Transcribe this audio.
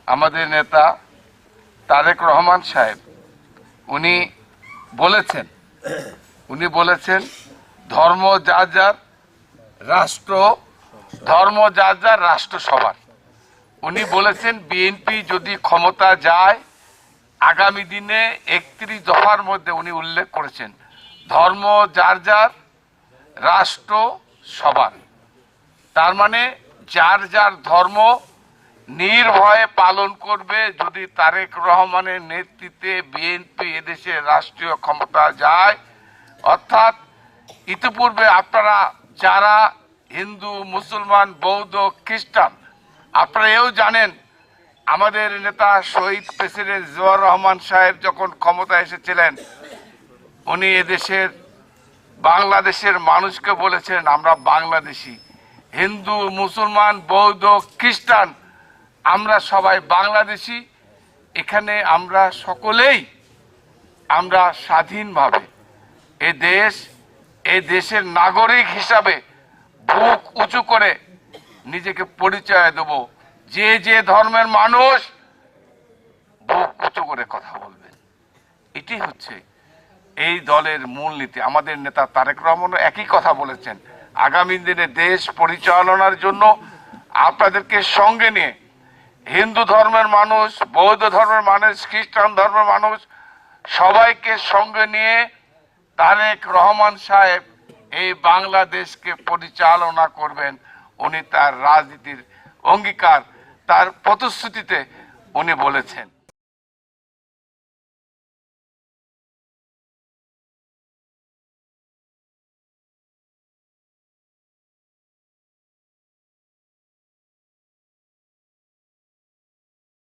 আমাদের নেতা তারেক রহমান সাহেব উনি বলেছেন ধর্ম যার যার, রাষ্ট্র সবার। উনি বলেছেন বিএনপি যদি ক্ষমতা যায় আগামী দিনে 31 দফার মধ্যে উনি উল্লেখ করেছেন ধর্ম যার যার, রাষ্ট্র সবার। তার মানে যার যার ধর্ম নির্ভয়ে পালন করবে যদি তারেক রহমানের নেতৃত্বে বিএনপি এদেশে রাষ্ট্রীয় ক্ষমতা যায়। অর্থাৎ ইতিপূর্বে আপনারা যারা হিন্দু, মুসলমান, বৌদ্ধ, খ্রিস্টান, আপনারা এও জানেন আমাদের নেতা শহীদ প্রেসিডেন্ট জিয়াউর রহমান সাহেব যখন ক্ষমতা এসেছিলেন উনি এদেশের বাংলাদেশের মানুষকে বলেছেন আমরা বাংলাদেশি। হিন্দু, মুসলমান, বৌদ্ধ, খ্রিস্টান আমরা সবাই বাংলাদেশি। এখানে আমরা সকলেই আমরা স্বাধীনভাবে এই দেশের নাগরিক হিসাবে বুক উঁচু করে নিজেকে পরিচয় দেব। যে যে ধর্মের মানুষ বুক উঁচু করে কথা বলবেন। এটি হচ্ছে এই দলের মূলনীতি। আমাদের নেতা তারেক রহমানও একই কথা বলেছেন, আগামী দিনে দেশ পরিচালনার জন্য আপনাদেরকে সঙ্গে নিয়ে হিন্দু ধর্মের মানুষ, বৌদ্ধ ধর্মের মানুষ, খ্রিস্টান ধর্মের মানুষ সবাইকে সঙ্গে নিয়ে তারেক রহমান সাহেব এই বাংলাদেশকে পরিচালনা করবেন। উনি তার রাজনীতির অঙ্গীকার, তার প্রতিশ্রুতিতে উনি বলেছেন।